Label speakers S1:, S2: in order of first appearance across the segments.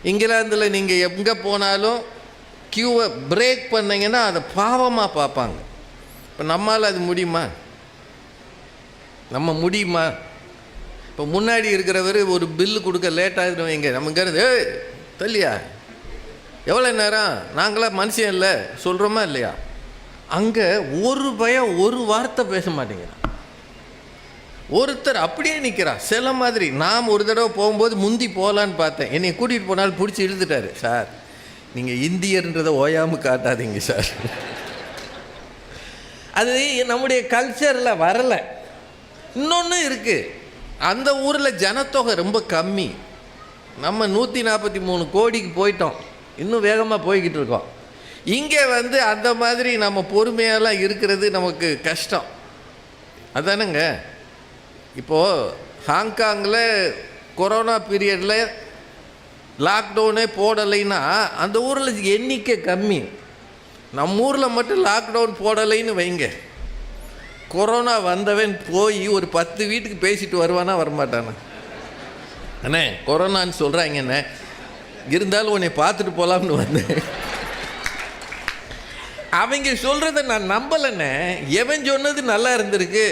S1: இங்கிலாந்தில் நீங்கள் எங்கே போனாலும் க்யூவை பிரேக் பண்ணிங்கன்னா அதை பாவமாக பார்ப்பாங்க. இப்போ நம்மால் அது முடியுமா? நம்ம முடியுமா? இப்போ முன்னாடி இருக்கிறவர் ஒரு பில்லு கொடுக்க லேட் ஆகிடும் வைங்க, நமக்கு தள்ளியா எவ்வளோ நேரம், நாங்களாம் மனுஷன் இல்லை சொல்கிறோமா இல்லையா? அங்கே ஒரு பயம் ஒரு வார்த்தை பேச மாட்டேங்கிறான். ஒருத்தர் அப்படியே நிற்கிறான் சில மாதிரி. நாம் ஒரு தடவை போகும்போது முந்தி போகலான்னு பார்த்தேன், என்னை கூட்டிகிட்டு போனாலும் பிடிச்சி இழுத்துட்டாரு. சார் நீங்கள் இந்தியர்ன்றதை ஓயாமல் காட்டாதீங்க சார். அது நம்முடைய கல்ச்சரில் வரலை. இன்னொன்று இருக்குது, அந்த ஊரில் ஜனத்தொகை ரொம்ப கம்மி. நம்ம 143 கோடிக்கு போயிட்டோம், இன்னும் வேகமாக போய்கிட்டு இருக்கோம். இங்கே அந்த மாதிரி நம்ம பொறுமையெல்லாம் இருக்கிறது நமக்கு கஷ்டம். அதானுங்க. இப்போது ஹாங்காங்கில் கொரோனா பீரியடில் லாக்டவுனே போடலைன்னா அந்த ஊரில் எண்ணிக்கை கம்மி. நம்ம ஊரில் மட்டும் லாக்டவுன் போடலைன்னு வைங்க, கொரோனா வந்தவன் போய் ஒரு 10 வீட்டுக்கு பேசிட்டு வருவானா வரமாட்டானா? அண்ணே கொரோனான்னு சொல்கிறாங்கண்ணே, இருந்தாலும் உன்னை பார்த்துட்டு போகலாம்னு வந்தேன். அவங்க சொல்கிறத நான் நம்பலைண்ணே. எவன் சொன்னது நல்லா இருந்திருக்கு,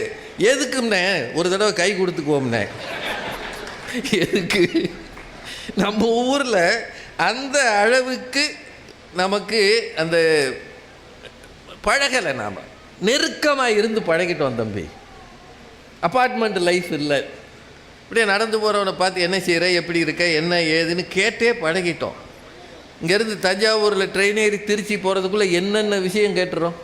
S1: எதுக்கும்ண்ணே ஒரு தடவை கை கொடுத்துக்குவோம்ண்ணே. எதுக்கு? நம்ம ஊரில் அந்த அளவுக்கு நமக்கு அந்த பழகலை. நாம் நெருக்கமாக இருந்து பழகிட்டோம் தம்பி. அப்பார்ட்மெண்ட் லைஃப் இல்லை. இப்படியே நடந்து போகிறவனை பார்த்து என்ன செய்கிற, எப்படி இருக்க, என்ன ஏதுன்னு கேட்டே பழகிட்டோம். இங்கேருந்து தஞ்சாவூரில் ட்ரெயின் ஏறி திருச்சி போகிறதுக்குள்ளே என்னென்ன விஷயம் கேட்டுறோம்.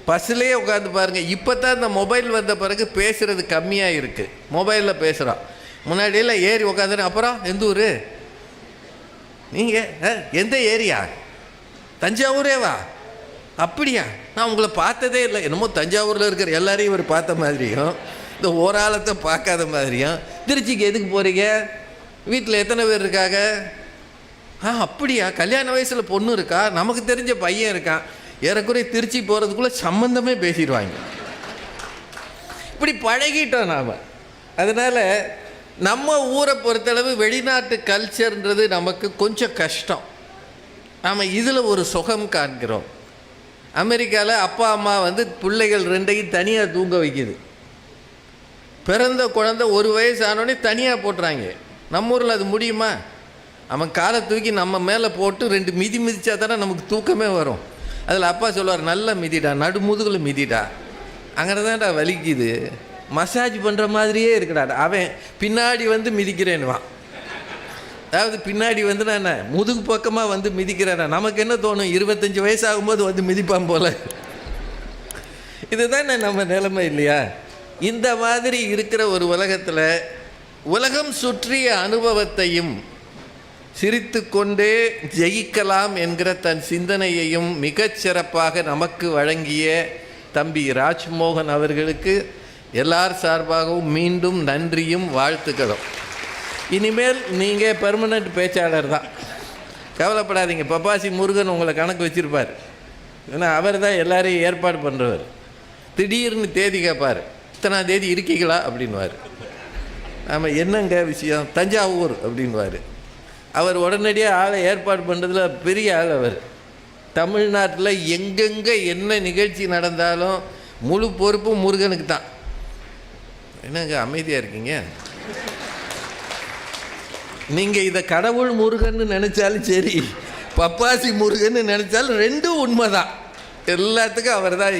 S1: பஸ்ஸிலே உட்காந்து பாருங்கள். இப்போ தான் இந்த மொபைல் வந்த பிறகு பேசுகிறது கம்மியாக இருக்குது. மொபைலில் பேசுகிறான். முன்னாடியெல்லாம் ஏறி உட்காந்துன்னு அப்புறம் எந்த ஊர் நீங்கள், எந்த ஏரியா, தஞ்சாவூரே வா, அப்படியா, நான் உங்களை பார்த்ததே இல்லை. என்னமோ தஞ்சாவூரில் இருக்கிற எல்லாரையும் இவர் பார்த்த மாதிரியும் இந்த ஓராளத்தை பார்க்காத மாதிரியும். திருச்சிக்கு எதுக்கு போகிறீங்க, வீட்டில் எத்தனை பேர் இருக்காங்க, அப்படியா, கல்யாண வயசில் பொண்ணு இருக்கா, நமக்கு தெரிஞ்ச பையன் இருக்கான். ஏறக்குறைய திருச்சி போகிறதுக்குள்ளே சம்மந்தமே பேசிடுவாங்க. இப்படி பழகிட்டோம் நாம். அதனால் நம்ம ஊரை பொறுத்தளவு வெளிநாட்டு கல்ச்சர்ன்றது நமக்கு கொஞ்சம் கஷ்டம். நாம் இதில் ஒரு சுகம் காண்கிறோம். அமெரிக்காவில் அப்பா அம்மா பிள்ளைகள் 2ஐயும் தனியாக தூங்க வைக்கிது. பிறந்த குழந்தை 1 வயசு ஆனோடனே தனியாக போட்டுறாங்க. நம்ம ஊரில் அது முடியுமா? அவன் காலை தூக்கி நம்ம மேலே போட்டு 2 மிதி மிதித்தா தானே நமக்கு தூக்கமே வரும். அதில் அப்பா சொல்லுவார், நல்லா மிதிடா, நடுமுதுகில் மிதிடா, அங்கே தான்டா வலிக்குது, மசாஜ் பண்ணுற மாதிரியே இருக்குடா. அவன் பின்னாடி மிதிக்கிறேன்னுவான். அதாவது பின்னாடி நான் முதுகு பக்கமாக மிதிக்கிறேன்னா நமக்கு என்ன தோணும், 25 வயசு ஆகும்போது மிதிப்பான் போல். இதுதான் நம்ம நிலைமை இல்லையா? இந்த மாதிரி இருக்கிற ஒரு உலகத்தில் உலகம் சுற்றிய அனுபவத்தையும் சிரித்து கொண்டே ஜெயிக்கலாம் என்கிற தன் சிந்தனையையும் மிகச்சிறப்பாக நமக்கு வழங்கிய தம்பி ராஜ்மோகன் அவர்களுக்கு எல்லார் சார்பாகவும் மீண்டும் நன்றியும் வாழ்த்துக்களும். இனிமேல் நீங்கள் பெர்மனண்ட் பேச்சாளர் தான், கவலைப்படாதீங்க. பப்பாசி முருகன் உங்களை கணக்கு வச்சுருப்பார். ஏன்னா அவர் தான் எல்லாரையும் ஏற்பாடு பண்ணுறவர். திடீர்னு தேதி கேட்பார், இத்தனாம் தேதி இருக்கீங்களா அப்படின்வார். ஆமாம், என்னங்க விஷயம், தஞ்சாவூர் அப்படின்வார். அவர் உடனடியாக ஆளை ஏற்பாடு பண்ணுறதுல பெரிய ஆள். அவர் தமிழ்நாட்டில் எங்கெங்கே என்ன நிகழ்ச்சி நடந்தாலும் முழு பொறுப்பும் முருகனுக்கு தான். என்னங்க அமைதியாக இருக்கீங்க? நீங்கள் இதை கடவுள் முருகன்னு நினச்சாலும் சரி, பப்பாசி முருகன்னு நினச்சாலும் ரெண்டும் உண்மை தான். எல்லாத்துக்கும் அவர் தான்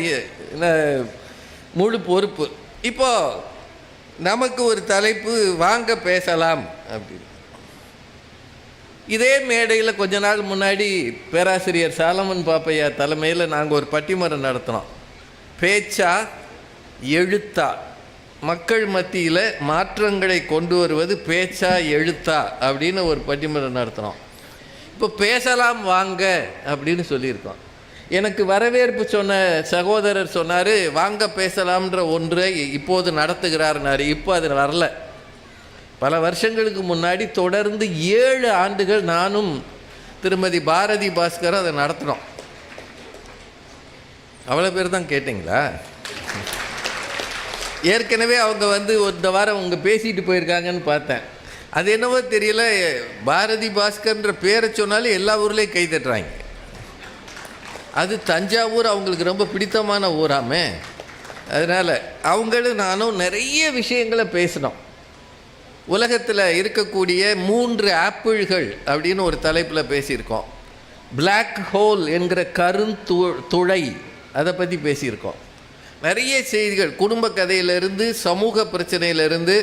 S1: என்ன முழு பொறுப்பு. இப்போது நமக்கு ஒரு தலைப்பு, வாங்க பேசலாம் அப்படின்னு. இதே மேடையில் கொஞ்ச நாள் முன்னாடி பேராசிரியர் சாலமன் பாப்பையா தலைமையில் நாங்கள் ஒரு பட்டிமன்றம் நடத்தினோம். பேச்சா எழுத்தா, மக்கள் மத்தியில் மாற்றங்களை கொண்டு வருவது பேச்சா எழுத்தா அப்படின்னு ஒரு பட்டிமன்றம் நடத்தினோம். இப்போ பேசலாம் வாங்க அப்படின்னு சொல்லியிருக்கோம். எனக்கு வரவேற்பு சொன்ன சகோதரர் சொன்னார், வாங்க பேசலாம்ன்ற ஒன்றை இப்போது நடத்துகிறார்னாரு. இப்போ அது வரல. பல வருஷங்களுக்கு முன்னாடி தொடர்ந்து 7 ஆண்டுகள் நானும் திருமதி பாரதி பாஸ்கரும் அதை நடத்தினோம். அவ்வளோ பேர் தான் கேட்டிங்களா? ஏற்கனவே அவங்க இந்த வாரம் அவங்க பேசிட்டு போயிருக்காங்கன்னு பார்த்தேன். அது என்னவோ தெரியல, பாரதி பாஸ்கர்ன்ற பேரை சொன்னாலும் எல்லா ஊர்லேயும் கை தட்டுறாங்க. அது தஞ்சாவூர் அவங்களுக்கு ரொம்ப பிடித்தமான ஊராமே. அதனால் அவங்களும் நானும் நிறைய விஷயங்களை பேசினோம். உலகத்தில் இருக்கக்கூடிய 3 ஆப்பிள்கள் அப்படின்னு ஒரு தலைப்பில் பேசியிருக்கோம். பிளாக் ஹோல் என்கிற கருந்துளை, அதை பற்றி பேசியிருக்கோம். நிறைய செய்திகள், குடும்ப கதையிலிருந்து சமூக பிரச்சனையிலிருந்து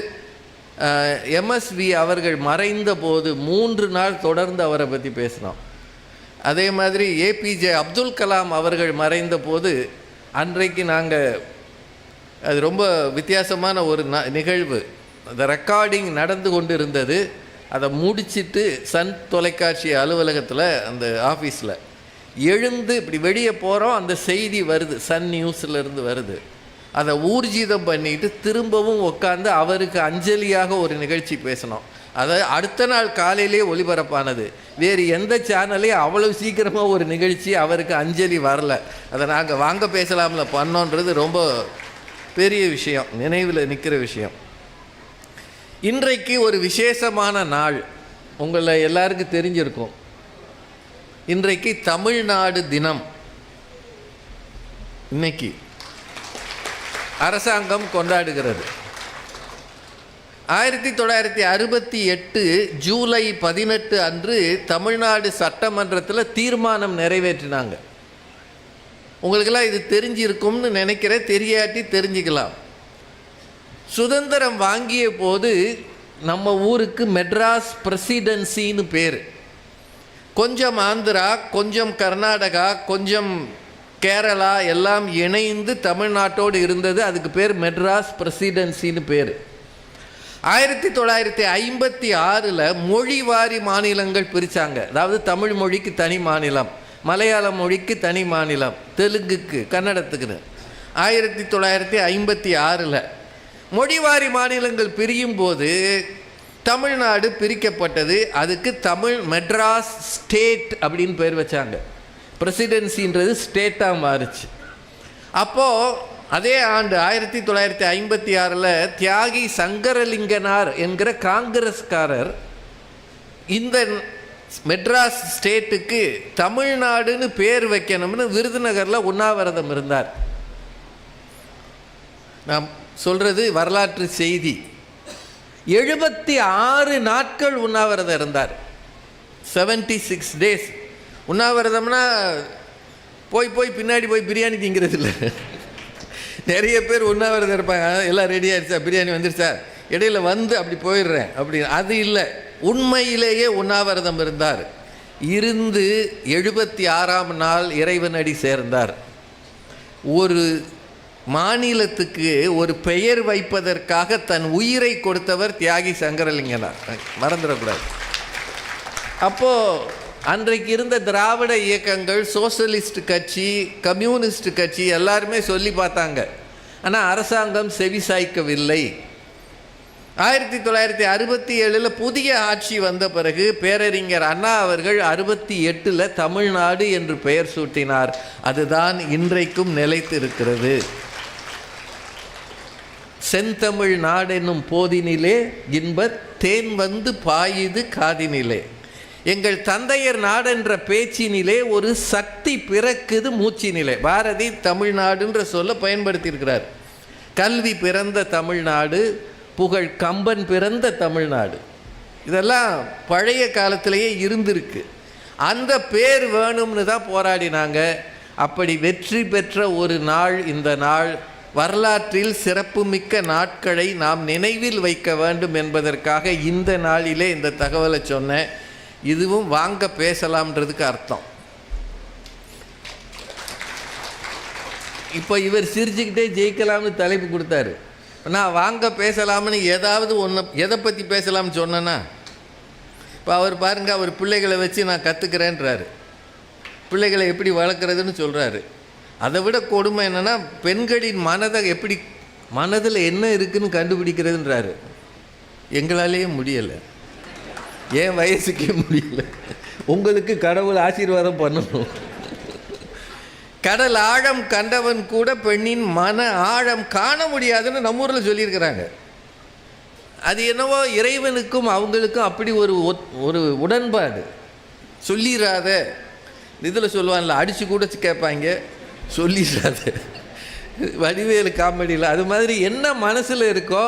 S1: எம்எஸ்வி அவர்கள் மறைந்த போது 3 நாள் தொடர்ந்து அவரை பற்றி பேசினோம். அதே மாதிரி ஏபிஜே அப்துல் கலாம் அவர்கள் மறைந்த போது அன்றைக்கு நாங்கள், அது ரொம்ப வித்தியாசமான ஒரு நிகழ்வு, அந்த ரெக்கார்டிங் நடந்து கொண்டு இருந்தது. அதை முடிச்சுட்டு சன் தொலைக்காட்சி அலுவலகத்தில் அந்த ஆஃபீஸில் எழுந்து இப்படி வெளியே போகிறோம். அந்த செய்தி வருது, சன் நியூஸிலேருந்து வருது. அதை ஊர்ஜிதம் பண்ணிட்டு திரும்பவும் உட்காந்து அவருக்கு அஞ்சலியாக ஒரு நிகழ்ச்சி பேசினோம். அதை அடுத்த நாள் காலையிலே ஒளிபரப்பானது. வேறு எந்த சேனலையும் அவ்வளோ சீக்கிரமாக ஒரு நிகழ்ச்சி அவருக்கு அஞ்சலி வரல. அதை நாங்கள் வாங்க பேசலாம்ல பண்ணோன்றது ரொம்ப பெரிய விஷயம், நினைவில் நிற்கிற விஷயம். இன்றைக்கு ஒரு விசேஷமான நாள், உங்களை எல்லாருக்கும் தெரிஞ்சிருக்கும். இன்றைக்கு தமிழ்நாடு தினம். இன்னைக்கு அரசாங்கம் கொண்டாடுகிறது. 1968 ஜூலை 18 அன்று தமிழ்நாடு சட்டமன்றத்தில் தீர்மானம் நிறைவேற்றினாங்க. உங்களுக்கெல்லாம் இது தெரிஞ்சிருக்கும்னு நினைக்கிறேன், தெரியாட்டி தெரிஞ்சுக்கலாம். சுதந்திரம் வாங்கிய போது நம்ம ஊருக்கு மெட்ராஸ் பிரசிடென்சின்னு பேர். கொஞ்சம் ஆந்திரா, கொஞ்சம் கர்நாடகா, கொஞ்சம் கேரளா எல்லாம் இணைந்து தமிழ்நாட்டோடு இருந்தது. அதுக்கு பேர் மெட்ராஸ் பிரசிடென்சின்னு பேர். 1956 மொழிவாரி மாநிலங்கள் பிரித்தாங்க. அதாவது தமிழ் மொழிக்கு தனி மாநிலம், மலையாள மொழிக்கு தனி மாநிலம், தெலுங்குக்கு, கன்னடத்துக்குன்னு. 1956 மொழிவாரி மாநிலங்கள் பிரியும் போது தமிழ்நாடு பிரிக்கப்பட்டது. அதுக்கு மெட்ராஸ் ஸ்டேட் அப்படின்னு பேர் வச்சாங்க. பிரசிடென்சின்றது ஸ்டேட்டாக மாறுச்சு. அப்போது அதே ஆண்டு 1956 தியாகி சங்கரலிங்கனார் என்கிற காங்கிரஸ்காரர் இந்த மெட்ராஸ் ஸ்டேட்டுக்கு தமிழ்நாடுன்னு பேர் வைக்கணும்னு விருதுநகரில் உண்ணாவிரதம் இருந்தார். நாம் சொல்கிறது வரலாற்று செய்தி. 76 நாட்கள் உண்ணாவிரதம் இருந்தார். 76 days உண்ணாவிரதம்னா போய் பின்னாடி போய் பிரியாணி திங்கிறது இல்லை. நிறைய பேர் உண்ணாவிரதம் இருப்பாங்க, எல்லாம் ரெடி ஆகிடுச்சா, பிரியாணி வந்துடுச்சா, இடையில வந்து அப்படி போயிடுறேன் அப்படி. அது இல்லை, உண்மையிலேயே உண்ணாவிரதம் இருந்தார். இருந்து 76ஆம் நாள் இறைவனடி சேர்ந்தார். ஒரு மாநிலத்துக்கு ஒரு பெயர் வைப்பதற்காக தன் உயிரை கொடுத்தவர் தியாகி சங்கரலிங்கனார், மறந்துடக்கூடாது. அப்போது அன்றைக்கு இருந்த திராவிட இயக்கங்கள், சோசலிஸ்ட் கட்சி, கம்யூனிஸ்ட் கட்சி எல்லாருமே சொல்லி பார்த்தாங்க. ஆனால் அரசாங்கம் செவிசாய்க்கவில்லை. 1967 புதிய ஆட்சி வந்த பிறகு பேரறிஞர் அண்ணா அவர்கள் 68 தமிழ்நாடு என்று பெயர் சூட்டினார். அதுதான் இன்றைக்கும் நிலைத்திருக்கிறது. செந்தமிழ் நாடென்னும் போதினிலே இன்பத் தேன் வந்து பாயுது காதினிலே. எங்கள் தந்தையர் நாடென்ற பேச்சினிலே ஒரு சக்தி பிறக்குது மூச்சினிலே. பாரதி தமிழ்நாடுன்ற சொல்ல பயன்படுத்தியிருக்கிறார். கல்வி பிறந்த தமிழ்நாடு, புகழ் கம்பன் பிறந்த தமிழ்நாடு, இதெல்லாம் பழைய காலத்திலேயே இருந்திருக்கு. அந்த பேர் வேணும்னு தான் போராடினாங்க. அப்படி வெற்றி பெற்ற ஒரு நாள் இந்த நாள். வரலாற்றில் சிறப்புமிக்க நாட்களை நாம் நினைவில் வைக்க வேண்டும் என்பதற்காக இந்த நாளிலே இந்த தகவலை சொன்னேன். இதுவும் வாங்க பேசலாம்ன்றதுக்கு அர்த்தம். இப்போ இவர் சிரிச்சுக்கிட்டே ஜெயிக்கலாம்னு தலைப்பு கொடுத்தாரு. நான் வாங்க பேசலாம்னு ஏதாவது ஒன்று எதை பற்றி பேசலாம்னு சொன்னேன்னா, இப்போ அவர் பாருங்கள், அவர் பிள்ளைகளை வச்சு நான் கற்றுக்கிறேன்றாரு. பிள்ளைகளை எப்படி வளர்க்குறதுன்னு சொல்கிறாரு. அதை விட கொடுமை என்னென்னா, பெண்களின் மனதை எப்படி, மனதில் என்ன இருக்குதுன்னு கண்டுபிடிக்கிறதுன்றாரு. எங்களாலேயே முடியலை, என் வயசுக்கே முடியல. உங்களுக்கு கடவுள் ஆசீர்வாதம் பண்ணணும். கடல் ஆழம் கண்டவன் கூட பெண்ணின் மன ஆழம் காண முடியாதுன்னு நம்ம ஊரில் சொல்லியிருக்கிறாங்க. அது என்னவோ இறைவனுக்கும் அவங்களுக்கும் அப்படி ஒரு உடன்பாடு. சொல்லிடாத, இதில் சொல்லுவான்ல, அடித்து கூட கேட்பாங்க, சொல்லிடாத. வடிவேலு காமெடியில் அது மாதிரி என்ன மனசில் இருக்கோ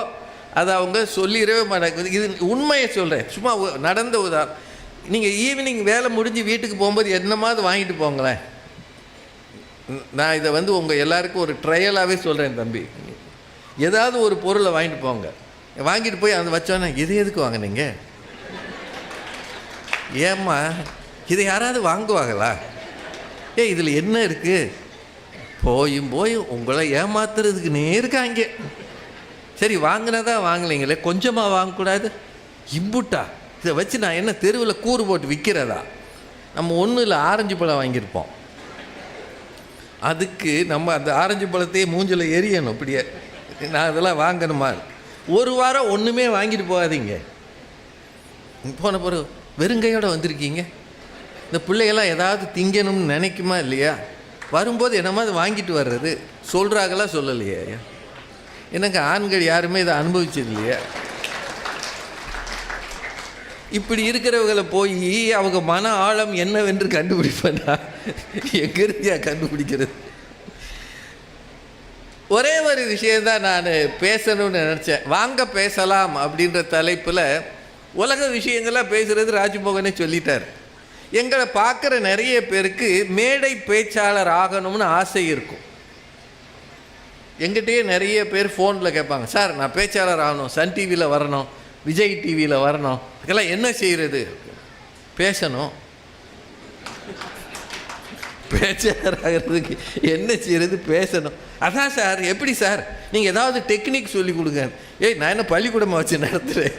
S1: அதை அவங்க சொல்லிடவே மாட்டாங்க. இது உண்மையை சொல்கிறேன், சும்மா நடந்த உதாரணம். நீங்கள் ஈவினிங் வேலை முடிஞ்சு வீட்டுக்கு போகும்போது என்னமாவது வாங்கிட்டு போங்களேன். நான் இதை உங்கள் எல்லாருக்கும் ஒரு ட்ரையலாகவே சொல்கிறேன் தம்பி. ஏதாவது ஒரு பொருளை வாங்கிட்டு போங்க. வாங்கிட்டு போய் அதை வச்சோன்னே இது எதுக்கு வாங்கினீங்க, ஏம்மா இதை யாராவது வாங்குவாங்களா, இதில் என்ன இருக்குது, போய் உங்களை ஏமாத்துறதுக்குன்னே இருக்காங்க. சரி வாங்கினதா வாங்கலைங்களே, கொஞ்சமாக வாங்கக்கூடாது, இம்புட்டா இதை வச்சு நான் என்ன தெருவில் கூறு போட்டு விற்கிறதா? நம்ம ஒன்றும் இல்லை, ஆரஞ்சு பழம் வாங்கியிருப்போம், அதுக்கு நம்ம அந்த ஆரஞ்சு பழத்தையே மூஞ்சில் எரியணும். இப்படியே நான் அதெல்லாம் வாங்கணுமா? ஒரு வாரம் ஒன்றுமே வாங்கிட்டு போகாதீங்க. போன பிறகு வெறுங்கையோடு வந்திருக்கீங்க. இந்த பிள்ளைகள்லாம் ஏதாவது திங்கணும்னு நினைக்குமா இல்லையா? வரும்போது என்னமாதிரி வாங்கிட்டு வர்றது சொல்கிறாங்களா சொல்லலையா? எனக்கு ஆண்கள் யாருமே இதை அனுபவிச்சது இல்லையா? இப்படி இருக்கிறவங்களை போய் அவங்க மன ஆழம் என்னவென்று கண்டுபிடிப்பேன்னா எங்கிருந்தியா கண்டுபிடிக்கிறது? ஒரே ஒரு விஷயந்தான் நான் பேசணும்னு நினச்சேன். வாங்க பேசலாம் அப்படின்ற தலைப்பில் உலக விஷயங்கள்லாம் பேசுகிறது ராஜ்மோகனே சொல்லிட்டார். எங்களை பார்க்குற நிறைய பேருக்கு மேடை பேச்சாளர் ஆகணும்னு ஆசை இருக்கும். எங்கிட்டயே நிறைய பேர் ஃபோனில் கேட்பாங்க, சார் நான் பேச்சாளர் ஆகணும், சன் டிவியில் வரணும், விஜய் டிவியில் வரணும், அதுக்கெல்லாம் என்ன செய்கிறது? பேசணும். பேச்சாளர் ஆகிறதுக்கு என்ன செய்கிறது? பேசணும். அதான் சார். எப்படி சார்? நீங்கள் ஏதாவது டெக்னிக் சொல்லி கொடுங்க. நான் என்ன பள்ளிக்கூடமாக வச்சு நடத்துகிறேன்?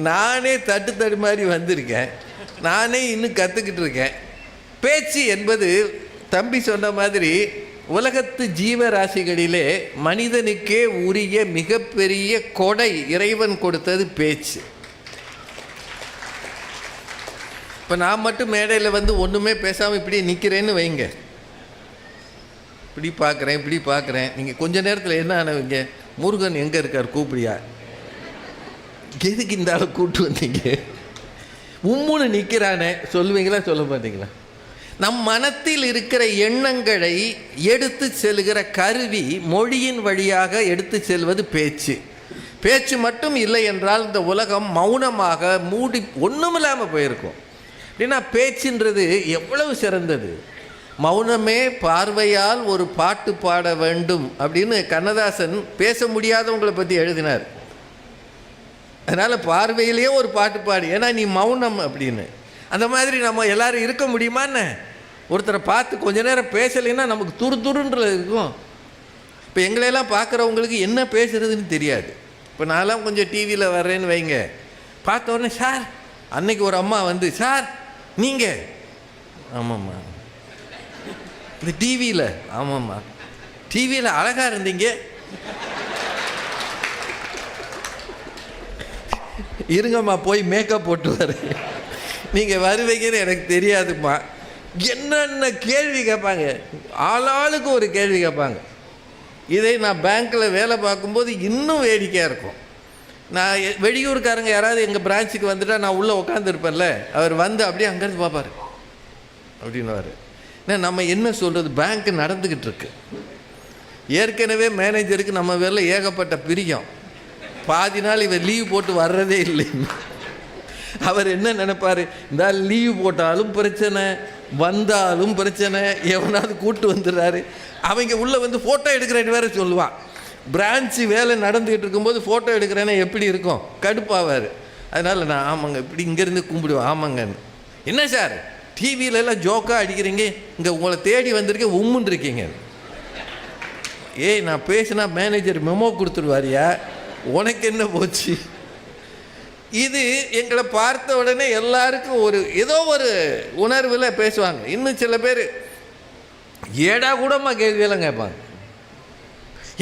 S1: நானே தட்டு மாதிரி வந்திருக்கேன், நானே இன்னும் கற்றுக்கிட்டு இருக்கேன். பேச்சு என்பது தம்பி சொன்ன மாதிரி உலகத்து ஜீவராசிகளிலே மனிதனுக்கே உரிய மிகப்பெரிய கொடை இறைவன் கொடுத்தது பேச்சு. இப்போ நான் மட்டும் மேடையில் ஒன்றுமே பேசாமல் இப்படி நிற்கிறேன்னு வைங்க, இப்படி பார்க்குறேன். நீங்கள் கொஞ்ச நேரத்தில் என்ன ஆனவங்க, முருகன் எங்கே இருக்கார் கூப்பிடியா, எதுக்கு இந்த ஆளை கூப்பிட்டு வந்தீங்க, உம்முன்னு நிற்கிறானே சொல்லுவீங்களா சொல்ல மாட்டீங்களா? நம் மனத்தில் இருக்கிற எண்ணங்களை எடுத்து செல்கிற கருவி மொழியின் வழியாக எடுத்து செல்வது பேச்சு. பேச்சு மட்டும் இல்லை என்றால் இந்த உலகம் மௌனமாக மூடி ஒன்றுமில்லாமல் போயிருக்கும். அப்படின்னா பேச்சுன்றது எவ்வளவு சிறந்தது. மௌனமே பார்வையால் ஒரு பாட்டு பாட வேண்டும் அப்படின்னு கண்ணதாசன் பேச முடியாதவங்களை பற்றி எழுதினார். அதனால் பார்வையிலேயே ஒரு பாட்டு பாடு, ஏன்னா நீ மௌனம் அப்படின்னு. அந்த மாதிரி நம்ம எல்லோரும் இருக்க முடியுமான்னு? ஒருத்தரை பார்த்து கொஞ்ச நேரம் பேசலைன்னா நமக்கு துருன்றது இருக்கும். இப்போ எங்களையெல்லாம் பார்க்குறவங்களுக்கு என்ன பேசுகிறதுன்னு தெரியாது. இப்போ நான்லாம் கொஞ்சம் டிவியில் வர்றேன்னு வைங்க, பார்த்த உடனே சார், அன்னைக்கு ஒரு அம்மா சார் நீங்கள், ஆமாம்மா இந்த டிவியில், ஆமாம்மா டிவியில் அழகாக இருந்தீங்க, இருங்கம்மா போய் மேக்கப் போட்டு வரேன், நீங்கள் வருவீங்கன்னு எனக்கு தெரியாதும்மா. என்னென்ன கேள்வி கேட்பாங்க, ஆளாளுக்கு ஒரு கேள்வி கேட்பாங்க. இதை நான் பேங்க்கில் வேலை பார்க்கும்போது இன்னும் வேடிக்கையாக இருக்கும். நான் வெளியூருக்காரங்க யாராவது எங்கள் பிரான்ச்சுக்கு வந்துட்டால் நான் உள்ளே உட்காந்துருப்பேன்ல, அவர் அப்படியே அங்கேருந்து பார்ப்பார் அப்படின்னுவார். நம்ம என்ன சொல்கிறது, பேங்க்கு நடந்துக்கிட்டு இருக்கு, ஏற்கனவே மேனேஜருக்கு நம்ம வேலை ஏகப்பட்ட பிரியம், பாதி நாள் இவர் லீவ் போட்டு வர்றதே இல்லைன்னு. அவர் என்ன நினைப்பார், இந்த லீவ் போட்டாலும் பிரச்சனை, வந்தாலும் பிரச்சனை, எவனாவது கூப்பிட்டு வந்துடுறாரு. அவங்க உள்ளே ஃபோட்டோ எடுக்கிறேன்னு வேறு சொல்லுவான். பிரான்ச்சு வேலை நடந்துக்கிட்டு இருக்கும்போது ஃபோட்டோ எடுக்கிறேன்னா எப்படி இருக்கும், கடுப்பாவார். அதனால் நான் ஆமாங்க இப்படி இங்கேருந்து கும்பிடுவேன், ஆமாங்கன்னு. என்ன சார் டிவியிலலாம் ஜோக்காக அடிக்கிறீங்க, இங்கே உங்களை தேடி வந்திருக்கேன், உம்முன்னு இருக்கீங்க. நான் பேசினா மேனேஜர் மெமோ கொடுத்துருவாரியா, உனக்கு என்ன போச்சு? இது எங்களை பார்த்த உடனே எல்லாருக்கும் ஏதோ ஒரு உணர்வில் பேசுவாங்க. இன்னும் சில பேர் ஏடா கூடமாக கேள்வியெல்லாம் கேட்பாங்க.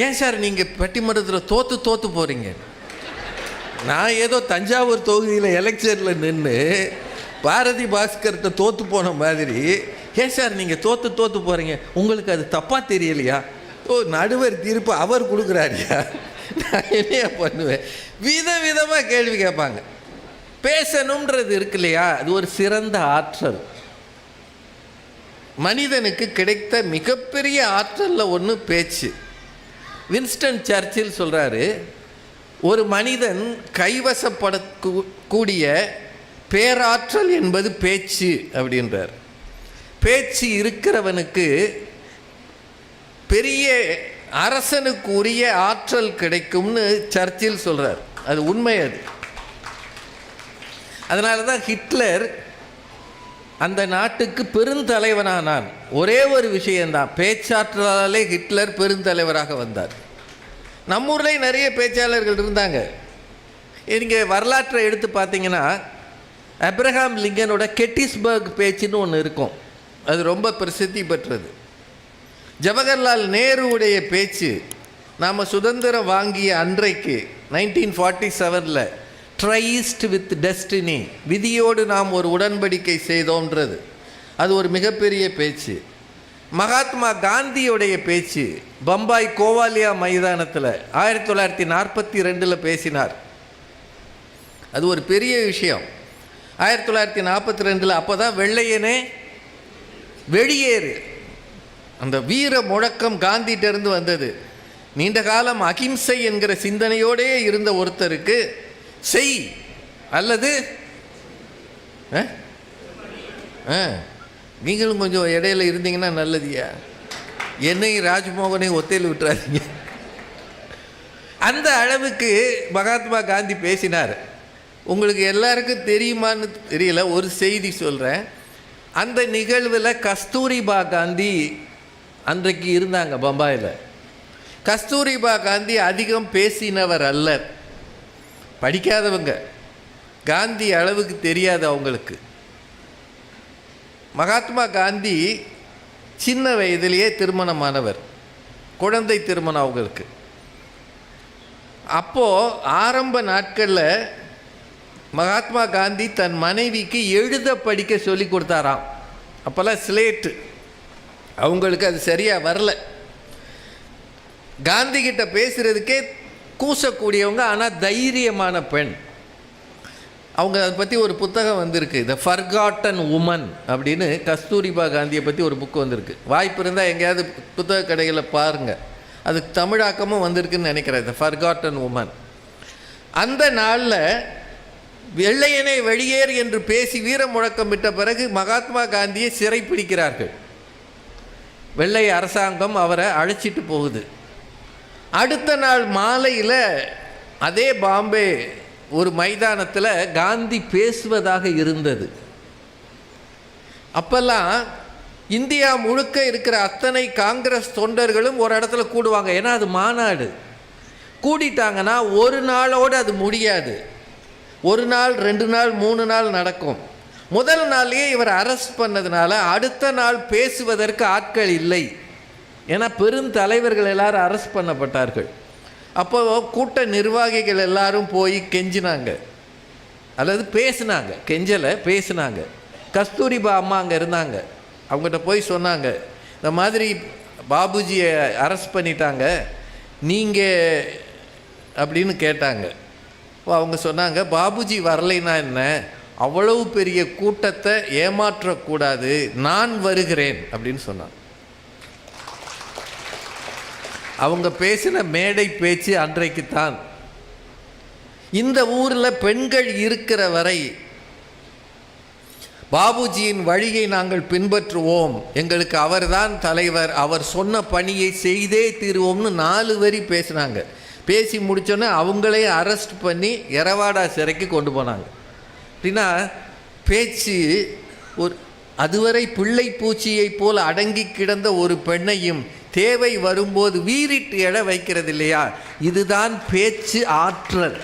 S1: ஏன் சார் நீங்கள் பட்டிமன்றத்தில் தோற்று போகிறீங்க? நான் ஏதோ தஞ்சாவூர் தொகுதியில் எலெக்ஷனில் நின்று பாரதி பாஸ்கர்கிட்ட தோற்று போன மாதிரி, ஏன் சார் நீங்கள் தோற்று போகிறீங்க, உங்களுக்கு அது தப்பாக தெரியலையா? நடுவர் தீர்ப்பு அவர் கொடுக்குறாரியா? நான் என்னையா பண்ணுவேன்? விதவிதமாக கேள்வி கேட்பாங்க. பேசணுன்றது இருக்கு இல்லையா, அது ஒரு சிறந்த ஆற்றல். மனிதனுக்கு கிடைத்த மிகப்பெரிய ஆற்றலில் ஒன்று பேச்சு. வின்ஸ்டன் சர்ச்சில் சொல்கிறாரு, ஒரு மனிதன் கைவசப்படக்கூடிய பேராற்றல் என்பது பேச்சு அப்படின்றார். பேச்சு இருக்கிறவனுக்கு பெரிய அரசனுக்கு உரிய ஆற்றல் கிடைக்கும்னு சர்ச்சில் சொல்கிறார். அது உண்மை. அது அதனால தான் ஹிட்லர் அந்த நாட்டுக்கு பெருந்தலைவனானான். ஒரே ஒரு விஷயந்தான், பேச்சாற்றலாலே ஹிட்லர் பெருந்தலைவராக வந்தார். நம்ம ஊர்லேயும் நிறைய பேச்சாளர்கள் இருந்தாங்க. நீங்கள் வரலாற்றை எடுத்து பார்த்தீங்கன்னா, அப்ரஹாம் லிங்கனோட கெட்டிஸ்பர்க் பேச்சுன்னு ஒன்று இருக்கும், அது ரொம்ப பிரசித்தி பெற்றது. ஜவஹர்லால் நேருவுடைய பேச்சு, நாம் சுதந்திரம் வாங்கிய அன்றைக்கு 1947 ட்ரைஸ்ட் வித் டெஸ்டினி, விதியோடு நாம் ஒரு உடன்படிக்கை செய்தோன்றது, அது ஒரு மிகப்பெரிய பேச்சு. மகாத்மா காந்தியுடைய பேச்சு பம்பாய் கோவாலியா மைதானத்தில் 1942 பேசினார். அது ஒரு பெரிய விஷயம். 1942 அப்போ தான் வெள்ளையனே வெளியேறு, அந்த வீர முழக்கம் காந்திகிட்டேருந்து வந்தது. நீண்ட காலம் அகிம்சை என்கிற சிந்தனையோடே இருந்த ஒருத்தருக்கு செய் அல்லது நீங்களும் கொஞ்சம் இடையில இருந்தீங்கன்னா நல்லதுயா, என்னையும் ராஜ்மோகனையும் ஒத்தையில் விட்டுறாதீங்க. அந்த அளவுக்கு மகாத்மா காந்தி பேசினார். உங்களுக்கு எல்லாருக்கும் தெரியுமான்னு தெரியல, ஒரு செய்தி சொல்கிறேன். அந்த நிகழ்வில் கஸ்தூரிபா காந்தி அன்றைக்கு இருந்தாங்க பம்பாயில். கஸ்தூரிபா காந்தி அதிகம் பேசினவர் அல்ல, படிக்காதவங்க, காந்தி அளவுக்கு தெரியாது அவங்களுக்கு. மகாத்மா காந்தி சின்ன வயதிலேயே திருமணமானவர், குழந்தை திருமணம் அவங்களுக்கு. அப்போது ஆரம்ப நாட்களில் மகாத்மா காந்தி தன் மனைவிக்கு எழுத படிக்க சொல்லி கொடுத்தாராம். அப்போல்லாம் ஸ்லேட்டு, அவங்களுக்கு அது சரியாக வரல. காந்தி கிட்ட பேசுகிறதுக்கே கூசக்கூடியவங்க, ஆனால் தைரியமான பெண் அவங்க. அதை பற்றி ஒரு புத்தகம் வந்திருக்கு, த ஃபர்காட்டன் உமன் அப்படின்னு. கஸ்தூரிபா காந்தியை பற்றி ஒரு புக்கு வந்திருக்கு. வாய்ப்பு இருந்தால் எங்கேயாவது புத்தக கடைகளில் பாருங்கள், அதுக்கு தமிழாக்கமும் வந்திருக்குன்னு நினைக்கிறேன், த ஃபர்காட்டன் உமன். அந்த நாளில் வெள்ளையனை வெளியேறு என்று பேசி வீர முழக்கம் விட்ட பிறகு மகாத்மா காந்தியை சிறை பிடிக்கிறார்கள். வெள்ளை அரசாங்கம் அவரை அழைச்சிட்டு போகுது. அடுத்த நாள் மாலையில் அதே பாம்பே ஒரு மைதானத்தில் காந்தி பேசுவதாக இருந்தது. அப்போல்லாம் இந்தியா முழுக்க இருக்கிற அத்தனை காங்கிரஸ் தொண்டர்களும் ஒரு இடத்துல கூடுவாங்க. ஏன்னா அது மாநாடு. கூடிட்டாங்கன்னா ஒரு நாளோடு அது முடியாது, ஒரு நாள் 2 நாள் 3 நாள் நடக்கும். முதல் நாள்லேயே இவர் அரெஸ்ட் பண்ணதுனால அடுத்த நாள் பேசுவதற்கு ஆட்கள் இல்லை. ஏன்னா பெருந்தலைவர்கள் எல்லாரும் அரெஸ்ட் பண்ணப்பட்டார்கள். அப்போது கூட்ட நிர்வாகிகள் எல்லாரும் போய் கெஞ்சினாங்க, அல்லது பேசினாங்க, கெஞ்சலை பேசினாங்க. கஸ்தூரிபா அம்மா அங்கே இருந்தாங்க, அவங்ககிட்ட போய் சொன்னாங்க, இந்த மாதிரி பாபுஜியை அரெஸ்ட் பண்ணிட்டாங்க, நீங்கள் அப்படின்னு கேட்டாங்க. அவங்க சொன்னாங்க, பாபுஜி வரலைன்னா என்ன, அவ்வளவு பெரிய கூட்டத்தை ஏமாற்றக்கூடாது, நான் வருகிறேன் அப்படின்னு சொன்னாங்க. அவங்க பேசின மேடை பேச்சு அன்றைக்குத்தான். இந்த ஊரில் பெண்கள் இருக்கிற வரை பாபுஜியின் வழியை நாங்கள் பின்பற்றுவோம், எங்களுக்கு அவர்தான் தலைவர், அவர் சொன்ன பணியை செய்தே தீருவோம்னு 4 வரி பேசினாங்க. பேசி முடித்தோன்னே அவங்களே அரெஸ்ட் பண்ணி எரவாடா சிறைக்கு கொண்டு போனாங்க. அப்படின்னா பேச்சு ஒரு அதுவரை பிள்ளை பூச்சியை போல் அடங்கி கிடந்த ஒரு பெண்ணையும் தேவை வரும்போது வீறிட்டு எழ வைக்கிறது இல்லையா, இதுதான் பேச்சு ஆற்றல்.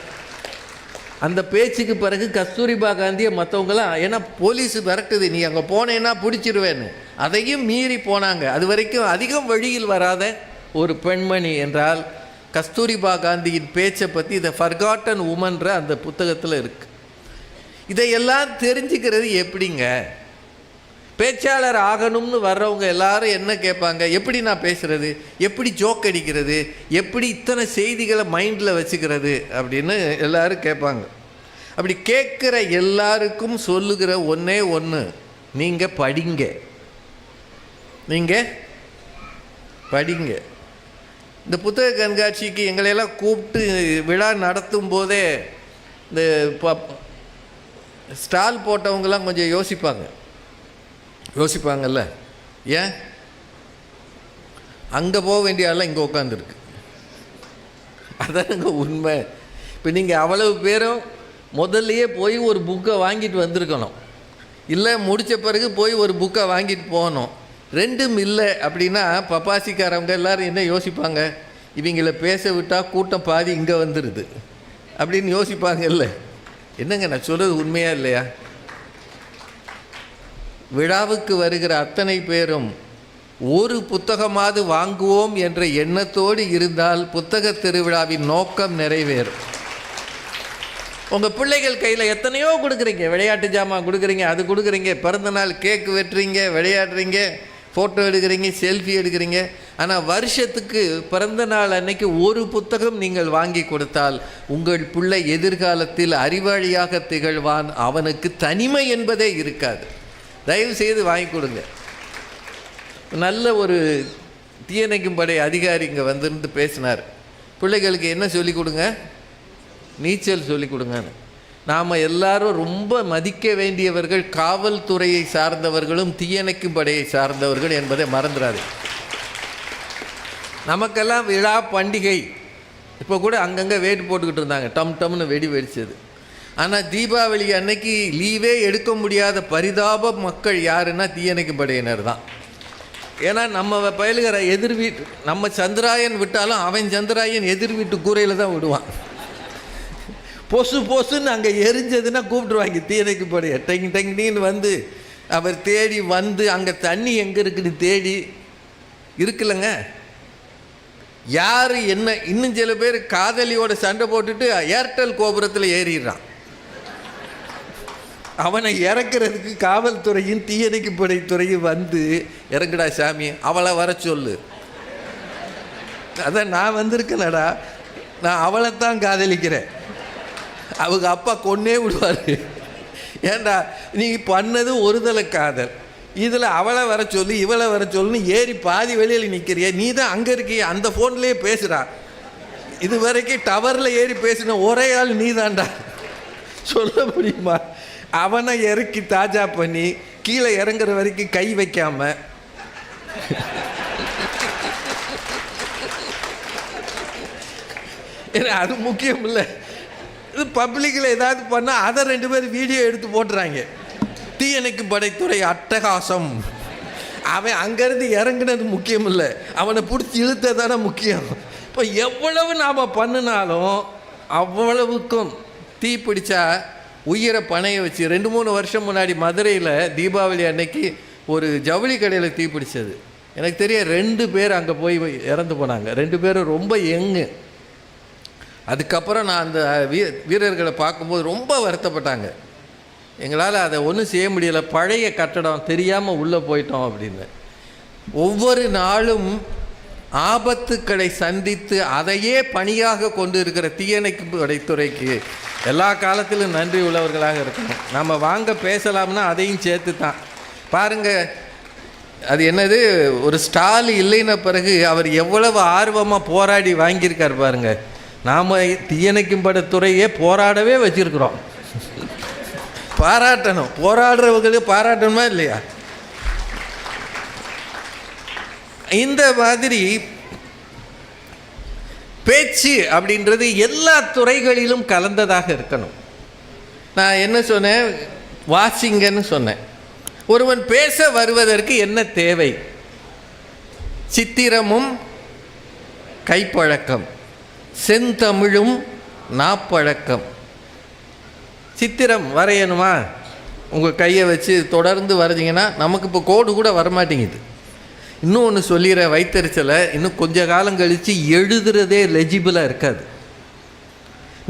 S1: அந்த பேச்சுக்கு பிறகு கஸ்தூரிபா காந்தியை மற்றவங்களாம், ஏன்னா போலீஸு விரட்டுது, நீ அங்கே போனேன்னா பிடிச்சிருவேன்னு, அதையும் மீறி போனாங்க. அது வரைக்கும் அதிகம் வழியில் வராத ஒரு பெண்மணி என்றால் கஸ்தூரிபா காந்தியின் பேச்சை பற்றி த ஃபர்காட்டன் உமன்ற அந்த புத்தகத்தில் இருக்குது. இதையெல்லாம் தெரிஞ்சுக்கிறது எப்படிங்க? பேச்சாளர் ஆகணும்னு வர்றவங்க எல்லாரும் என்ன கேட்பாங்க, எப்படி நான் பேசுகிறது, எப்படி ஜோக் அடிக்கிறது, எப்படி இத்தனை செய்திகளை மைண்டில் வச்சுக்கிறது அப்படின்னு எல்லாரும் கேட்பாங்க. அப்படி கேட்குற எல்லாருக்கும் சொல்லுகிற ஒன்றே ஒன்று, நீங்கள் படிங்க, நீங்கள் படிங்க. இந்த புத்தக கண்காட்சிக்கு எங்களையெல்லாம் கூப்பிட்டு விழா நடத்தும் போதே இந்த ஸ்டால் போட்டவங்களாம் கொஞ்சம் யோசிப்பாங்கல்ல, ஏன் அங்கே போக வேண்டிய ஆளெலாம் இங்கே உட்காந்துருக்கு. அதானுங்க உண்மை. இப்போ நீங்கள் அவ்வளவு பேரும் முதல்லையே போய் ஒரு புக்கை வாங்கிட்டு வந்திருக்கணும், இல்லை முடித்த பிறகு போய் ஒரு புக்கை வாங்கிட்டு போகணும். ரெண்டும் இல்லை அப்படின்னா பப்பாசிக்காரவங்க எல்லோரும் என்ன யோசிப்பாங்க, இவங்களை பேச விட்டால் கூட்டம் பாதி இங்கே வந்துடுது அப்படின்னு யோசிப்பாங்க. இல்லை என்னங்க நான் சொல்கிறது உண்மையா இல்லையா? விழாவுக்கு வருகிற அத்தனை பேரும் ஒரு புத்தகமாவது வாங்குவோம் என்ற எண்ணத்தோடு இருந்தால் புத்தக திருவிழாவின் நோக்கம் நிறைவேறும். உங்கள் பிள்ளைகள் கையில் எத்தனையோ கொடுக்குறீங்க, விளையாட்டு ஜாமான் கொடுக்குறீங்க, அது கொடுக்குறீங்க, பிறந்தநாள் கேக்கு வெட்டுறீங்க, விளையாடுறீங்க, ஃபோட்டோ எடுக்கிறீங்க, செல்ஃபி எடுக்கிறீங்க. ஆனால் வருஷத்துக்கு பிறந்த நாள் அன்னைக்கு ஒரு புத்தகம் நீங்கள் வாங்கி கொடுத்தால் உங்கள் பிள்ளை எதிர்காலத்தில் அறிவாளியாக திகழ்வான். அவனுக்கு தனிமை என்பதே இருக்காது. தயவு செய்து வாங்கி கொடுங்க. நல்ல ஒரு தீயணைக்கும் படை அதிகாரி இங்கே வந்துருந்து பேசினார். பிள்ளைகளுக்கு என்ன சொல்லிக் கொடுங்க, நீச்சல் சொல்லிக் கொடுங்கன்னு. நாம் எல்லாரும் ரொம்ப மதிக்க வேண்டியவர்கள் காவல்துறையை சார்ந்தவர்களும் தீயணைக்கும் படையை சார்ந்தவர்கள் என்பதை மறந்துடாது. நமக்கெல்லாம் விழா பண்டிகை. இப்போ கூட அங்கங்கே வேட்டு போட்டுக்கிட்டு இருந்தாங்க, டம் டம்னு வெடி வெடிச்சது. ஆனால் தீபாவளி அன்னைக்கு லீவே எடுக்க முடியாத பரிதாப மக்கள் யாருன்னா தீயணைக்கும் படையினர் தான். ஏன்னா நம்ம பயிலுகிற எதிர் வீட்டு, நம்ம சந்திராயன் விட்டாலும் அவன் சந்திராயன் எதிர் வீட்டு கூரையில் தான் விடுவான். பொசுன்னு அங்கே எரிஞ்சதுன்னா கூப்பிட்டுருவாங்க தீயணைக்கும் படையை. டங்கின்னு வந்து அவர் தேடி வந்து அங்கே தண்ணி எங்கே இருக்குன்னு தேடி இருக்குல்லங்க. யார் என்ன, இன்னும் சில பேர் காதலியோட சண்டை போட்டுட்டு ஏர்டெல் கோபுரத்தில் ஏறிடுறான். அவனை இறக்குறதுக்கு காவல்துறையும் தீயணைக்கும் படைத்துறையும் வந்து, இறங்குடா சாமி, அவளை வர சொல்லு. அதான் நான் வந்திருக்கேனடா, நான் அவளைத்தான் காதலிக்கிறேன், அவங்க அப்பா கொன்னே விடுவார். ஏண்டா நீ பண்ணது ஒருதலை காதல், இதில் அவளை வர சொல்லி இவளை வர சொல்லுன்னு ஏறி பாதி வெளியில் நிற்கிறிய. நீ தான் அங்கே இருக்கிய, அந்த ஃபோன்லேயே பேசுகிறா. இது வரைக்கும் டவரில் ஏறி பேசின ஒரே ஆள் நீ தான்டா. சொல்ல முடியுமா? அவனை இறக்கி தாஜா பண்ணி கீழே இறங்குற வரைக்கும் கை வைக்காம, ஏன்னா அது முக்கியம் இல்லை. இது பப்ளிக்கில் ஏதாவது பண்ணால் அதை 2 பேர் வீடியோ எடுத்து போட்டுறாங்க. தீயணைக்கும் படைத்துறை அட்டகாசம். அவன் அங்கேருந்து இறங்குனது முக்கியம் இல்லை, அவனை பிடிச்சி இழுத்ததானே முக்கியம். இப்போ எவ்வளவு நாம் பண்ணினாலும் அவ்வளவுக்கும் தீ பிடிச்சா உயிரை பணைய வச்சு. 2-3 வருஷம் முன்னாடி மதுரையில் தீபாவளி அன்னைக்கு ஒரு ஜவுளி கடையில் தீ பிடிச்சது. எனக்கு தெரிய 2 பேர் அங்கே போய் இறந்து போனாங்க. 2 பேரும் ரொம்ப யங்கு. அதுக்கப்புறம் நான் அந்த வீரர்களை பார்க்கும்போது ரொம்ப வருத்தப்பட்டாங்க. எங்களால் அதை ஒன்றும் செய்ய முடியலை, பழைய கட்டடம் தெரியாமல் உள்ளே போயிட்டோம் அப்படின்னு. ஒவ்வொரு நாளும் ஆபத்துக்களை சந்தித்து அதையே பணியாக கொண்டு இருக்கிற தீயணைக்கும் படைத்துறைக்கு எல்லா காலத்திலும் நன்றி உள்ளவர்களாக இருக்கணும். நம்ம வாங்க பேசலாம்னா அதையும் சேர்த்து தான் பாருங்கள். அது என்னது, ஒரு ஸ்டால் இல்லைன்ன பிறகு அவர் எவ்வளவு ஆர்வமாக போராடி வாங்கியிருக்கார் பாருங்கள். நாம் தீயணைக்கும் படைத்துறையே போராடவே வச்சுருக்குறோம். பாராட்டணும், போராடுறவங்களுக்கு பாராட்டணுமா இல்லையா? இந்த மாதிரி பேச்சு அப்படின்றது எல்லா துறைகளிலும் கலந்ததாக இருக்கணும். நான் என்ன சொன்னேன், வாசிங்கன்னு சொன்னேன். ஒருவன் பேச வருவதற்கு என்ன தேவை? சித்திரமும் கைப்பழக்கம், செந்தமிழும் நாப்பழக்கம். சித்திரம் வரையணுமா? உங்கள் கையை வச்சு தொடர்ந்து வரைஞ்சிங்கன்னா நமக்கு இப்போ கோடு கூட வரமாட்டேங்குது. இன்னும் ஒன்று சொல்லிடுற வைத்தறிச்சலை, இன்னும் கொஞ்ச காலம் கழித்து எழுதுறதே லெஜிபிளாக இருக்காது.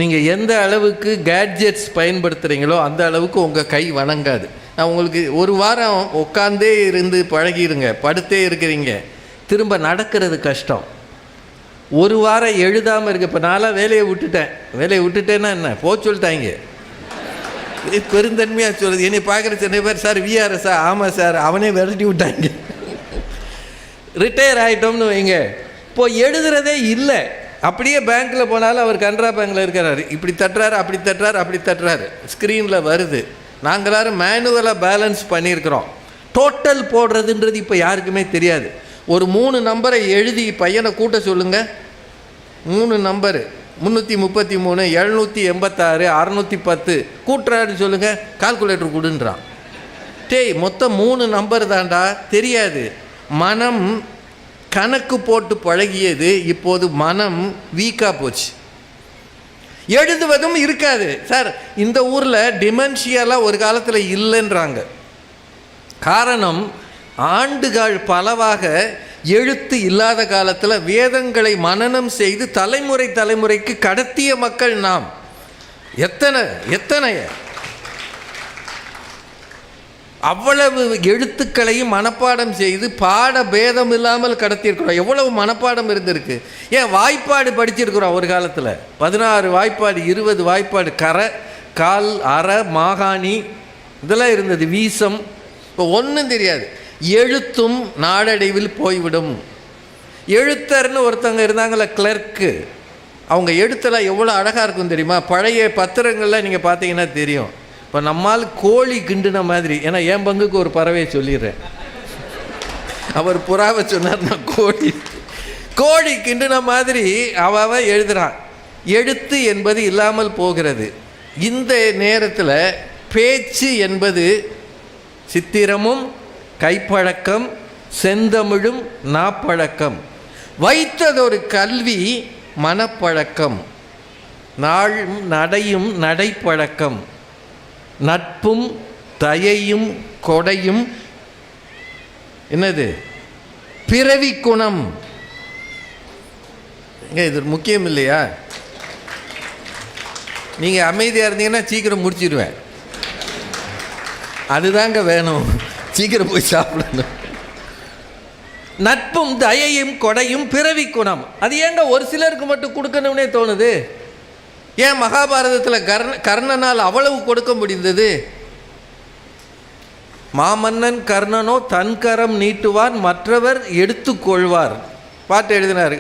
S1: நீங்கள் எந்த அளவுக்கு கேட்ஜெட்ஸ் பயன்படுத்துகிறீங்களோ அந்த அளவுக்கு உங்கள் கை வணங்காது. நான் உங்களுக்கு ஒரு வாரம் உட்காந்தே இருந்து பழகிடுங்க, படுத்தே இருக்கிறீங்க, திரும்ப நடக்கிறது கஷ்டம். ஒரு வாரம் எழுதாமல் இருக்க. இப்போ நான்லாம் வேலையை விட்டுட்டேன்னா என்ன சொல்லிட்டாங்க. பெருந்தன்மையாக சொல்லுது. என்னை பார்க்குற சின்ன பேர், சார் விஆர்எஸ்ஸா? ஆமாம் சார். அவனே விரட்டி விட்டாங்க. ரிட்டையர் ஆகிட்டோம்னு வைங்க. இப்போ எழுதுறதே இல்லை. அப்படியே பேங்க்கில் போனாலும் அவர் கனரா பேங்க்கில் இருக்கிறாரு, இப்படி தட்டுறாரு, அப்படி தட்டுறாரு, ஸ்க்ரீனில் வருது. நாங்களாரும் மேனுவலாக பேலன்ஸ் பண்ணியிருக்கிறோம். டோட்டல் போடுறதுன்றது இப்போ யாருக்குமே தெரியாது. ஒரு 3 நம்பரை எழுதி பையனை கூட்ட சொல்லுங்கள். 3 நம்பரு 333, 786, 610 கூட்டுறாருன்னு சொல்லுங்கள். கால்குலேட்டர் கொடுன்றான். மொத்தம் 3 நம்பர் தாண்டா, தெரியாது. மனம் கணக்கு போட்டு பழகியது, இப்போது மனம் வீக்காக போச்சு. எழுதுவதும் இருக்காது. சார், இந்த ஊரில் டிமென்ஷியெல்லாம் ஒரு காலத்தில் இல்லைன்றாங்க. காரணம், ஆண்டுகள் பலவாக எழுத்து இல்லாத காலத்தில் வேதங்களை மனனம் செய்து தலைமுறைக்கு கடத்திய மக்கள் நாம். எத்தனை அவ்வளவு எழுத்துக்களையும் மனப்பாடம் செய்து பாட பேதம் இல்லாமல் கடத்தியிருக்கிறோம். எவ்வளவு மனப்பாடம் இருந்திருக்கு. ஏன் வாய்ப்பாடு படிச்சிருக்கிறோம் ஒரு காலத்தில். 16 வாய்ப்பாடு, 20 வாய்ப்பாடு, கரை, கால், அரை, மாகாணி இதெல்லாம் இருந்தது. வீசம். இப்போ ஒன்றும் தெரியாது. எழுத்தும் நாளடைவில் போய்விடும். எழுத்தர்னு ஒருத்தவங்க இருந்தாங்கள, கிளர்க்கு. அவங்க எழுத்தெல்லாம் எவ்வளோ அழகாக இருக்கும் தெரியுமா? பழைய பத்திரங்கள்லாம் நீங்கள் பார்த்தீங்கன்னா தெரியும். இப்போ நம்மால் கோழி கிண்டுன மாதிரி, ஏன்னா என் பங்குக்கு ஒரு பறவையை சொல்லிடுறேன். அவர் புறாவை சொன்னார், நான் கோழி கிண்டுன மாதிரி அவ எழுதுகிறான். எழுத்து என்பது இல்லாமல் போகிறது. இந்த நேரத்தில் பேச்சு என்பது சித்திரமும் கைப்பழக்கம், செந்தமிழும் நாப்பழக்கம், வைத்ததொரு கல்வி மனப்பழக்கம், நாளும் நடையும் நடைப்பழக்கம், நட்பும் தயையும் கொடையும் என்னது பிறவி குணம். இது முக்கியம் இல்லையா? நீங்கள் அமைதியாக இருந்தீங்கன்னா சீக்கிரம் முடிச்சிடுவேன். அதுதாங்க வேணும், சீக்கிரம் போய் சாப்பிடணும். நட்பும் தயையும் கொடையும் பிறவி குணம். அது ஏங்க ஒரு சிலருக்கு மட்டும் கொடுக்கணும்னே தோணுது? ஏன் மகாபாரதத்தில் கர்ணனால் அவ்வளவு கொடுக்க முடிந்தது? மாமன்னன் கர்ணனோ தன் கரம் நீட்டுவார், மற்றவர் எடுத்துக்கொள்வார் பாட்டு எழுதினார்.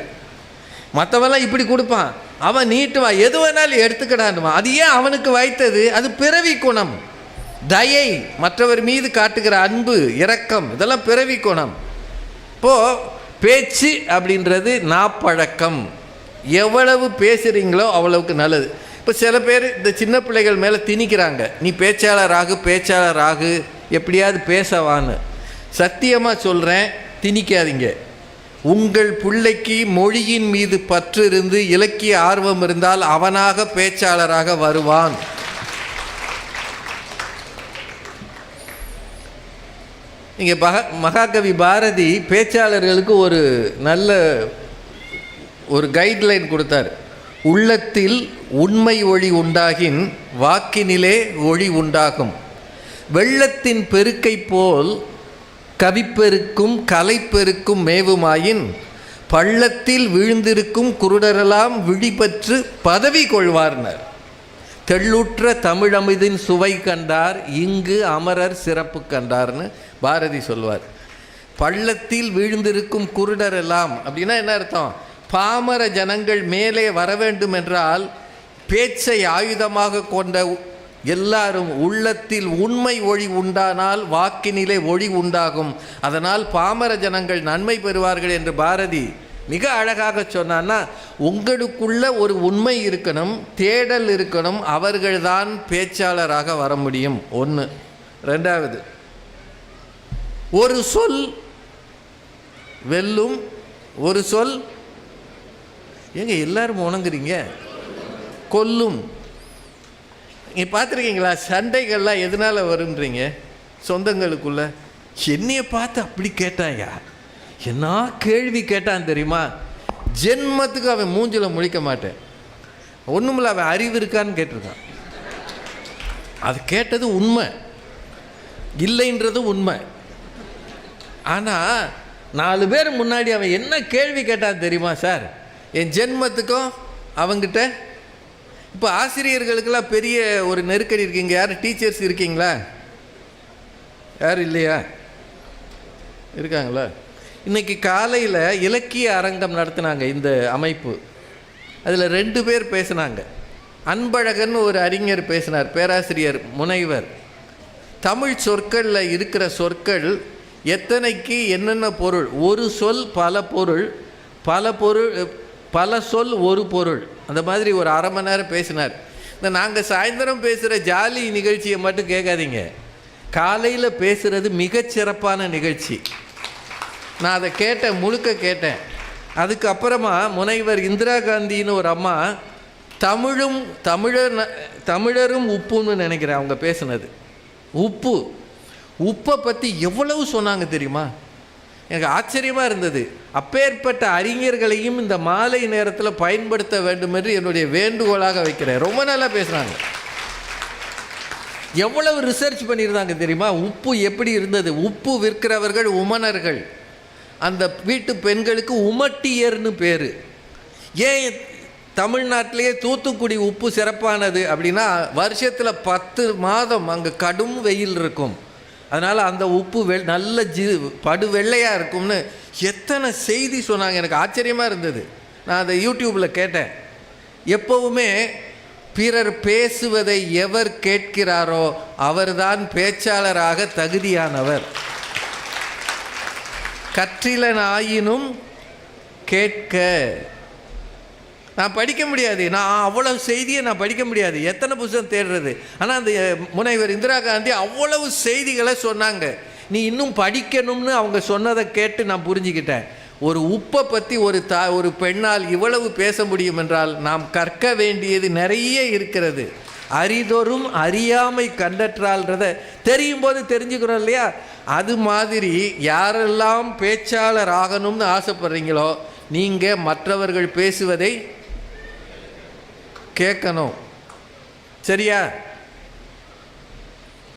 S1: மற்றவெல்லாம் இப்படி கொடுப்பான், அவன் நீட்டுவான், எது வேணாலும் எடுத்துக்கிடான்வான். அது ஏன் அவனுக்கு வைத்தது? அது பிறவி குணம். தயை, மற்றவர் மீது காட்டுகிற அன்பு, இரக்கம், இதெல்லாம் பிறவி குணம். இப்போது பேச்சு அப்படின்றது நாப்பழக்கம். எவ்வளவு பேசுகிறீங்களோ அவ்வளவுக்கு நல்லது. இப்போ சில பேர் இந்த சின்ன பிள்ளைகள் மேலே திணிக்கிறாங்க, நீ பேச்சாளர் ஆகு, எப்படியாவது பேசவான்னு. சத்தியமாக சொல்கிறேன், திணிக்காதீங்க. உங்கள் பிள்ளைக்கு மொழியின் மீது பற்று இருந்து இலக்கிய ஆர்வம் இருந்தால் அவனாக பேச்சாளராக வருவான். இங்கே மகாகவி பாரதி பேச்சாளர்களுக்கு ஒரு நல்ல ஒரு கைட்லைன் கொடுத்தார். உள்ளத்தில் உண்மை ஒளி உண்டாகின் வாக்கினிலே ஒளி உண்டாகும். வெள்ளத்தின் பெருக்கை போல் கவிப்பெருக்கும் கலைப்பெருக்கும் மேவுமாயின் பள்ளத்தில் வீழ்ந்திருக்கும் குருடரெல்லாம் விழிபற்று பதவி கொள்வார்னர். தெள்ளுற்ற தமிழமிதின் சுவை கண்டார், இங்கு அமரர் சிறப்பு கண்டார்னு பாரதி சொல்வார். பள்ளத்தில் வீழ்ந்திருக்கும் குருடரெல்லாம் அப்படின்னா என்ன அர்த்தம்? பாமர ஜனங்கள் மேலே வர வேண்டும் என்றால் பேச்சை ஆயுதமாக கொண்ட எல்லாரும் உள்ளத்தில் உண்மை ஒளி உண்டானால் வாக்கினிலே ஒளி உண்டாகும். அதனால் பாமர ஜனங்கள் நன்மை பெறுவார்கள் என்று பாரதி மிக அழகாக சொன்னான்னா, உங்களுக்குள்ள ஒரு உண்மை இருக்கணும், தேடல் இருக்கணும், அவர்கள்தான் பேச்சாளராக வர முடியும். ஒன்று. ரெண்டாவது, ஒரு சொல் வெல்லும், ஒரு சொல் ஏங்க எல்லாரும் உணங்குறீங்க, கொல்லும். நீங்கள் பார்த்துருக்கீங்களா சண்டைகள்லாம் எதனால் வருன்றீங்க? சொந்தங்களுக்குள்ள என்னையை பார்த்து அப்படி கேட்டாயா, என்ன கேள்வி கேட்டான் தெரியுமா? ஜென்மத்துக்கு அவன் மூஞ்சில் முழிக்க மாட்டேன், ஒன்றுமில்ல அவன் அறிவு இருக்கான்னு கேட்டிருக்கான். அது கேட்டது உண்மை. இல்லைன்றது உண்மை. ஆனால் 4 பேர் முன்னாடி அவன் என்ன கேள்வி கேட்டான் தெரியுமா சார்? என் ஜென்மத்துக்கும் அவங்கிட்ட. இப்போ ஆசிரியர்களுக்கெல்லாம் பெரிய ஒரு நெருக்கடி இருக்கீங்க. யார் டீச்சர்ஸ் இருக்கீங்களா? யாரும் இல்லையா? இருக்காங்களா? இன்றைக்கி காலையில் இலக்கிய அரங்கம் நடத்தினாங்க இந்த அமைப்பு. அதில் 2 பேர் பேசினாங்க. அன்பழகன் ஒரு அறிஞர் பேசினார், பேராசிரியர் முனைவர். தமிழ் சொற்களில் இருக்கிற சொற்கள் எத்தனைக்கு என்னென்ன பொருள், ஒரு சொல் பல பொருள், பல சொல் ஒரு பொருள், அந்த மாதிரி ஒரு அரை மணி நேரம் பேசினார். இந்த நாங்கள் சாயந்தரம் பேசுகிற ஜாலி நிகழ்ச்சியை மட்டும் கேட்காதீங்க, காலையில் பேசுகிறது மிகச்சிறப்பான நிகழ்ச்சி. நான் அதை கேட்டேன், முழுக்க கேட்டேன். அதுக்கப்புறமா முனைவர் இந்திரா காந்தின்னு ஒரு அம்மா தமிழரும் உப்புன்னு நினைக்கிறேன் அவங்க பேசுனது. உப்பை பற்றி எவ்வளவு சொன்னாங்க தெரியுமா? எனக்கு ஆச்சரியமாக இருந்தது. அப்பேற்பட்ட அறிஞர்களையும் இந்த மாலை நேரத்தில் பயன்படுத்த வேண்டும் என்று என்னுடைய வேண்டுகோளாக வைக்கிறேன். ரொம்ப நல்லா பேசுகிறாங்க. எவ்வளவு ரிசர்ச் பண்ணியிருந்தாங்க தெரியுமா? உப்பு எப்படி இருந்தது? உப்பு விற்கிறவர்கள் உமனர்கள். அந்த வீட்டு பெண்களுக்கு உமட்டியர்னு பேர். ஏன் தமிழ்நாட்டிலேயே தூத்துக்குடி உப்பு சிறப்பானது அப்படின்னா, வருஷத்தில் 10 மாதம் அங்கே கடும் வெயில் இருக்கும். அதனால் அந்த உப்பு நல்ல படு வெள்ளையாக இருக்கும்னு எத்தனை செய்தி சொன்னாங்க. எனக்கு ஆச்சரியமாக இருந்தது. நான் அதை யூடியூப்பில் கேட்டேன். எப்போவுமே பிறர் பேசுவதை எவர் கேட்கிறாரோ அவர்தான் பேச்சாளராக தகுதியானவர். கற்றிலனாயினும் கேட்க. நான் படிக்க முடியாது, நான் அவ்வளவு செய்தியை நான் படிக்க முடியாது, எத்தனை புத்தகம் தேடுறது. ஆனால் அந்த முனைவர் இந்திரா காந்தி அவ்வளவு செய்திகளை சொன்னாங்க. நீ இன்னும் படிக்கணும்னு அவங்க சொன்னதை கேட்டு நான் புரிஞ்சுக்கிட்டேன். ஒரு உப்பை பற்றி ஒரு பெண்ணால் இவ்வளவு பேச முடியும் என்றால் நாம் கற்க வேண்டியது நிறைய இருக்கிறது. அரிதொரும் அறியாமை கண்டற்றால்ன்றதை தெரியும் போது தெரிஞ்சுக்கிறோம் இல்லையா? அது மாதிரி யாரெல்லாம் பேச்சாளர் ஆகணும்னு ஆசைப்படுறீங்களோ நீங்கள் மற்றவர்கள் பேசுவதை கேட்கணும். சரியா?